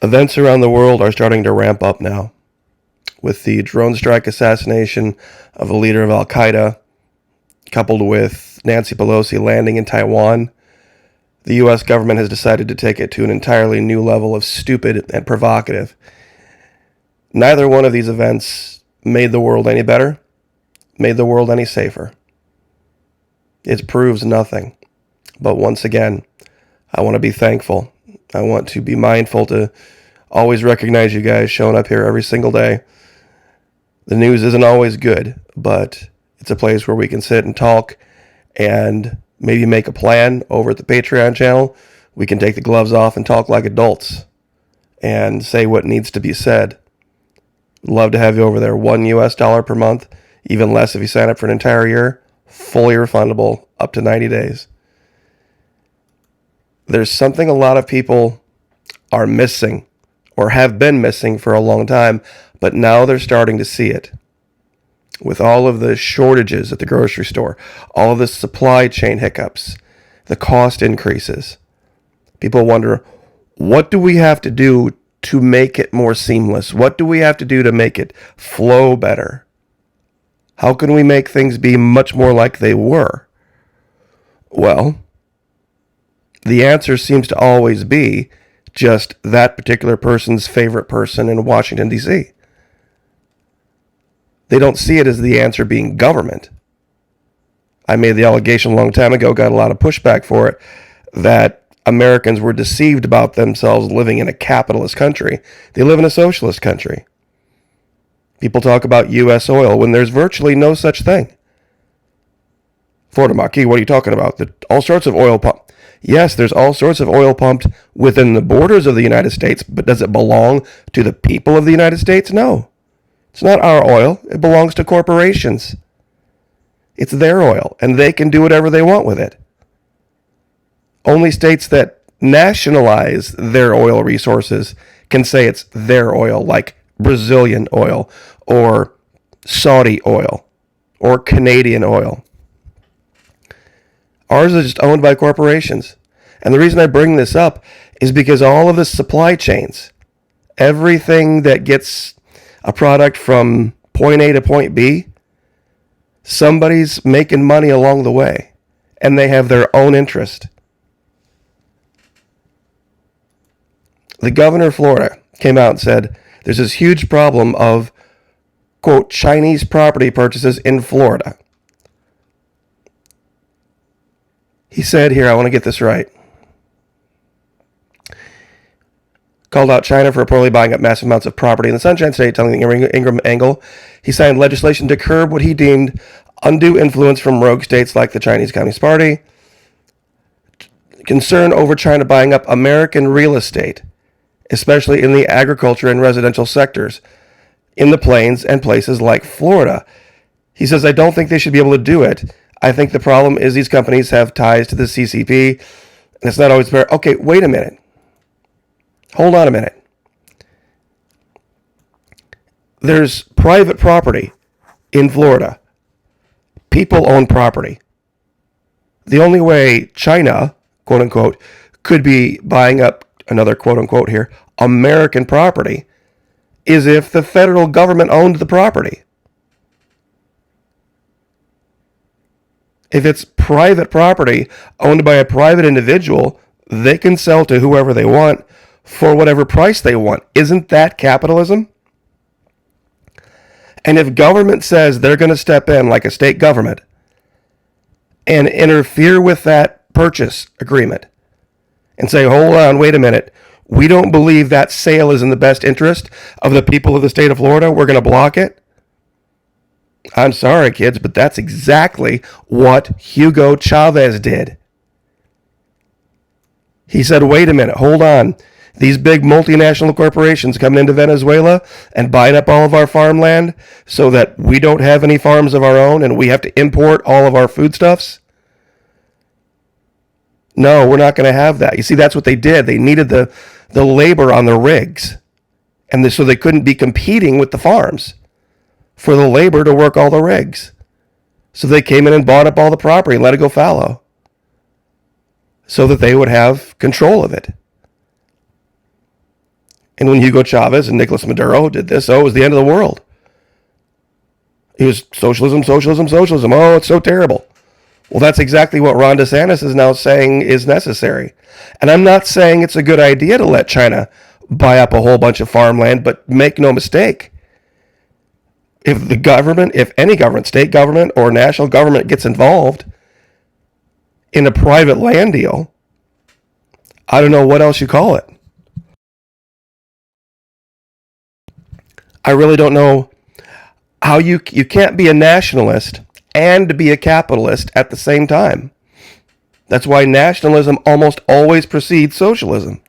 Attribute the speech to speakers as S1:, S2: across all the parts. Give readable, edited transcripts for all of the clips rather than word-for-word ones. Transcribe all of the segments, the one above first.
S1: Events around the world are starting to ramp up now. With the drone strike assassination of a leader of Al Qaeda, coupled with Nancy Pelosi landing in Taiwan, the U.S. government has decided to take it to an entirely new level of stupid and provocative. Neither one of these events made the world any better, made the world any safer. It proves nothing. But once again, I want to be thankful. I want to be mindful to always recognize you guys showing up here every single day. The news isn't always good, but it's a place where we can sit and talk and maybe make a plan over at the Patreon channel. We can take the gloves off and talk like adults and say what needs to be said. Love to have you over there. $1 per month, even less if you sign up for an entire year, fully refundable, up to 90 days. There's something a lot of people are missing or have been missing for a long time, but now they're starting to see it. With all of the shortages at the grocery store, all of the supply chain hiccups, the cost increases, people wonder, what do we have to do to make it more seamless? What do we have to do to make it flow better? How can we make things be much more like they were? Well, the answer seems to always be just that particular person's favorite person in Washington, D.C. They don't see it as the answer being government. I made the allegation a long time ago, got a lot of pushback for it, that Americans were deceived about themselves living in a capitalist country. They live in a socialist country. People talk about U.S. oil when there's virtually no such thing. Florida Maquis, what are you talking about? All sorts of oil pump. Yes, there's all sorts of oil pumped within the borders of the United States, but does it belong to the people of the United States? No. It's not our oil. It belongs to corporations. It's their oil, and they can do whatever they want with it. Only states that nationalize their oil resources can say it's their oil, like Brazilian oil or Saudi oil or Canadian oil. Ours is just owned by corporations. And the reason I bring this up is because all of the supply chains, everything that gets a product from point A to point B, somebody's making money along the way, and they have their own interest. The governor of Florida came out and said there's this huge problem of, quote, Chinese property purchases in Florida. He said here, I want to get this right, called out China for reportedly buying up massive amounts of property in the Sunshine State, telling the Ingram Angle he signed legislation to curb what he deemed undue influence from rogue states like the Chinese Communist Party. Concern over China buying up American real estate, especially in the agriculture and residential sectors, in the plains and places like Florida. He says, I don't think they should be able to do it. I think the problem is these companies have ties to the CCP, and it's not always fair. Okay, wait a minute. Hold on a minute. There's private property in Florida. People own property. The only way China, quote unquote, could be buying up another quote unquote here, American property, is if the federal government owned the property. If it's private property owned by a private individual, they can sell to whoever they want for whatever price they want. Isn't that capitalism? And if government says they're going to step in like a state government and interfere with that purchase agreement and say, hold on, wait a minute, we don't believe that sale is in the best interest of the people of the state of Florida, we're going to block it. I'm sorry, kids, but that's exactly what Hugo Chavez did. He said, wait a minute, hold on. These big multinational corporations coming into Venezuela and buying up all of our farmland so that we don't have any farms of our own and we have to import all of our foodstuffs? No, we're not going to have that. You see, that's what they did. They needed the labor on the rigs, and so they couldn't be competing with the farms for the labor to work all the rigs. So they came in and bought up all the property and let it go fallow so that they would have control of it. And when Hugo Chavez and Nicolas Maduro did this, it was the end of the world. It was socialism, socialism, socialism. Oh, it's so terrible. Well, that's exactly what Ron DeSantis is now saying is necessary. And I'm not saying it's a good idea to let China buy up a whole bunch of farmland, but make no mistake. If the government, if any government, state government or national government gets involved in a private land deal, I don't know what else you call it. I really don't know how you can't be a nationalist and be a capitalist at the same time. That's why nationalism almost always precedes socialism.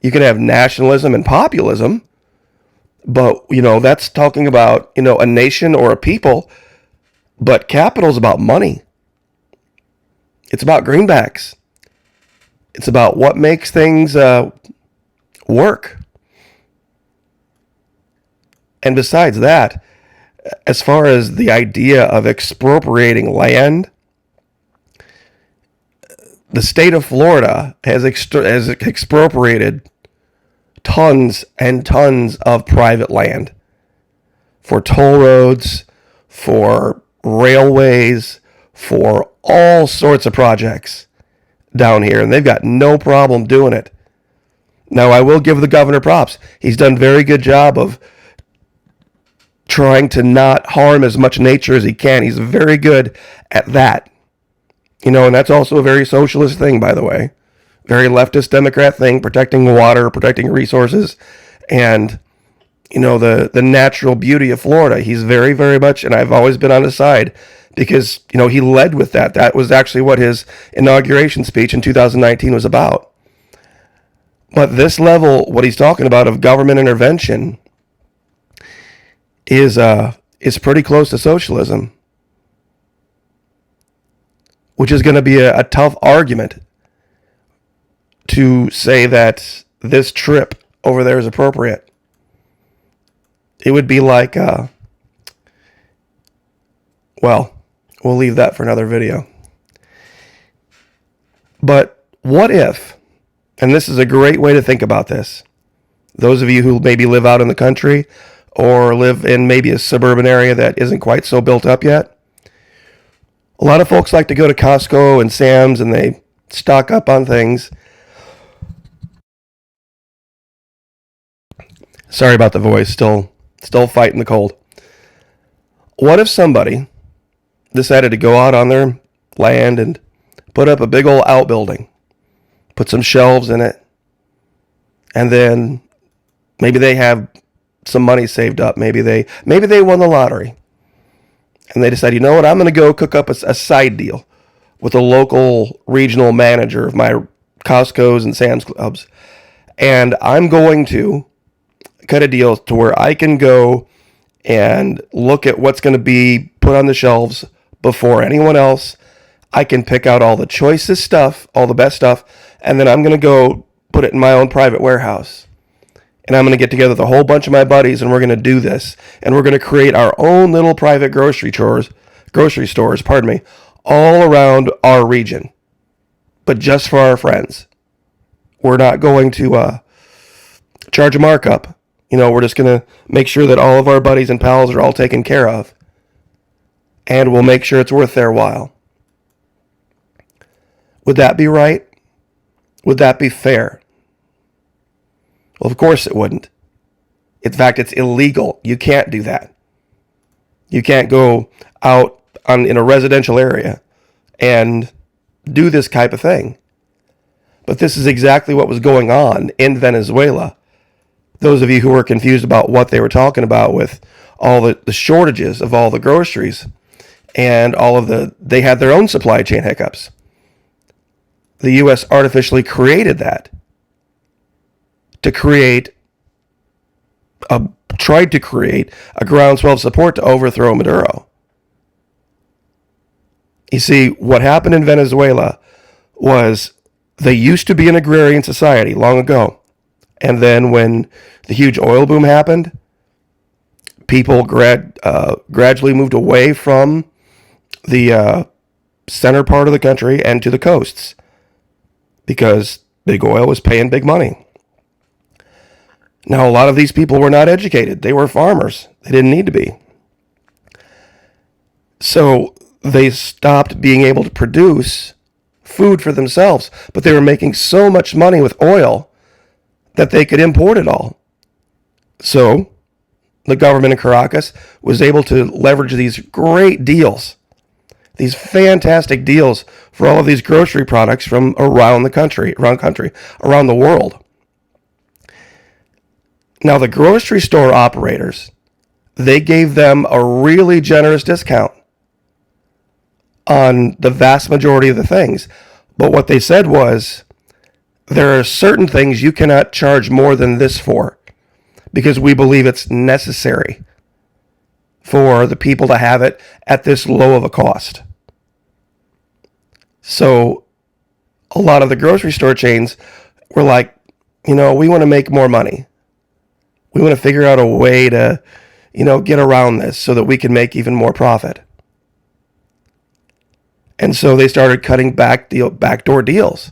S1: You can have nationalism and populism, but, that's talking about, a nation or a people. But capital is about money. It's about greenbacks. It's about what makes things work. And besides that, as far as the idea of expropriating land, the state of Florida has expropriated tons and tons of private land for toll roads, for railways, for all sorts of projects down here. And they've got no problem doing it. Now, I will give the governor props. He's done a very good job of trying to not harm as much nature as he can. He's very good at that. And that's also a very socialist thing, by the way. Very leftist Democrat thing, protecting water, protecting resources, and, the natural beauty of Florida. He's very, very much, and I've always been on his side because, he led with that. That was actually what his inauguration speech in 2019 was about. But this level, what he's talking about of government intervention is pretty close to socialism, which is going to be a tough argument to say that this trip over there is appropriate. It would be like, we'll leave that for another video. But what if, and this is a great way to think about this, those of you who maybe live out in the country or live in maybe a suburban area that isn't quite so built up yet, a lot of folks like to go to Costco and Sam's and they stock up on things. Sorry about the voice, still fighting the cold. What if somebody decided to go out on their land and put up a big old outbuilding, put some shelves in it, and then maybe they have some money saved up. Maybe they won the lottery. And they decide, I'm going to go cook up a side deal with a local regional manager of my Costco's and Sam's Clubs. And I'm going to cut a deal to where I can go and look at what's going to be put on the shelves before anyone else. I can pick out all the choicest stuff, all the best stuff, and then I'm going to go put it in my own private warehouse. And I'm going to get together with a whole bunch of my buddies, and we're going to do this. And we're going to create our own little private grocery stores, all around our region. But just for our friends. We're not going to charge a markup. We're just going to make sure that all of our buddies and pals are all taken care of. And we'll make sure it's worth their while. Would that be right? Would that be fair? Well, of course it wouldn't. In fact, it's illegal. You can't do that. You can't go out in a residential area and do this type of thing. But this is exactly what was going on in Venezuela. Those of you who were confused about what they were talking about with all the shortages of all the groceries and they had their own supply chain hiccups. The U.S. artificially created that tried to create a groundswell of support to overthrow Maduro. You see, what happened in Venezuela was they used to be an agrarian society long ago. And then when the huge oil boom happened, people gradually moved away from the center part of the country and to the coasts because big oil was paying big money. Now, a lot of these people were not educated. They were farmers. They didn't need to be. So they stopped being able to produce food for themselves, but they were making so much money with oil that they could import it all. So the government in Caracas was able to leverage these great deals, these fantastic deals for all of these grocery products from around the world. Now, the grocery store operators, they gave them a really generous discount on the vast majority of the things. But what they said was, there are certain things you cannot charge more than this for, because we believe it's necessary for the people to have it at this low of a cost. So a lot of the grocery store chains were like, we want to make more money. We want to figure out a way to, get around this so that we can make even more profit. And so they started cutting backdoor deals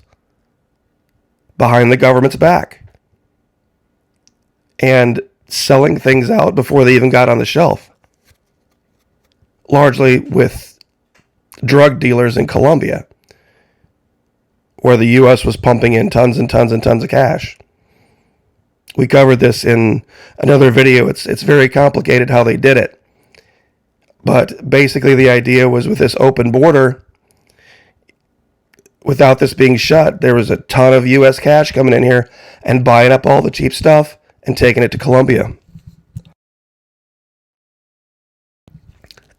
S1: behind the government's back and selling things out before they even got on the shelf, largely with drug dealers in Colombia, where the U.S. was pumping in tons and tons and tons of cash. We covered this in another video. It's very complicated how they did it. But basically the idea was, with this open border, without this being shut, there was a ton of U.S. cash coming in here and buying up all the cheap stuff and taking it to Colombia,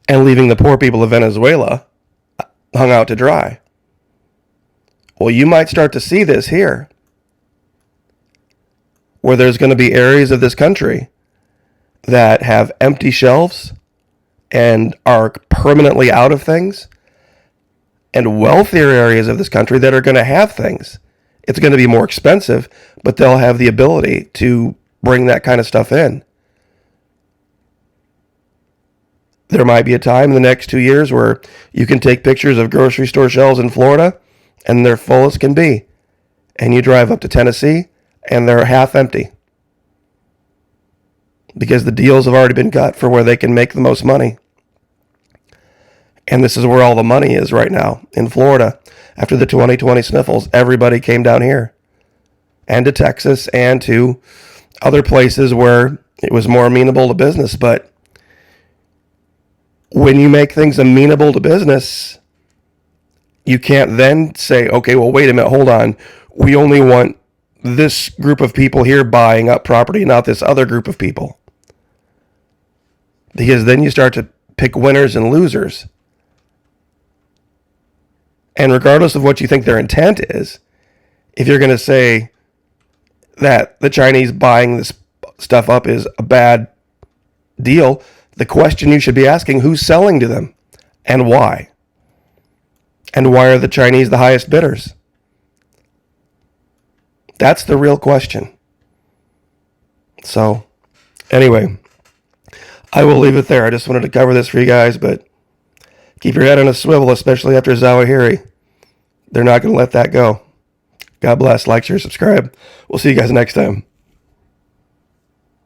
S1: and leaving the poor people of Venezuela hung out to dry. Well, you might start to see this here, where there's going to be areas of this country that have empty shelves and are permanently out of things, and wealthier areas of this country that are going to have things. It's going to be more expensive, but they'll have the ability to bring that kind of stuff in. There might be a time in the next 2 years where you can take pictures of grocery store shelves in Florida and they're full as can be. And you drive up to Tennessee and they're half empty, because the deals have already been cut for where they can make the most money. And this is where all the money is right now, in Florida. After the 2020 sniffles, everybody came down here, and to Texas, and to other places where it was more amenable to business. But when you make things amenable to business, you can't then say, okay, well, wait a minute, hold on. We only want this group of people here buying up property, not this other group of people. Because then you start to pick winners and losers. And regardless of what you think their intent is, if you're going to say that the Chinese buying this stuff up is a bad deal, the question you should be asking, who's selling to them and why? And why are the Chinese the highest bidders? That's the real question. So, anyway, I will leave it there. I just wanted to cover this for you guys, but keep your head on a swivel, especially after Zawahiri. They're not going to let that go. God bless. Like, share, subscribe. We'll see you guys next time.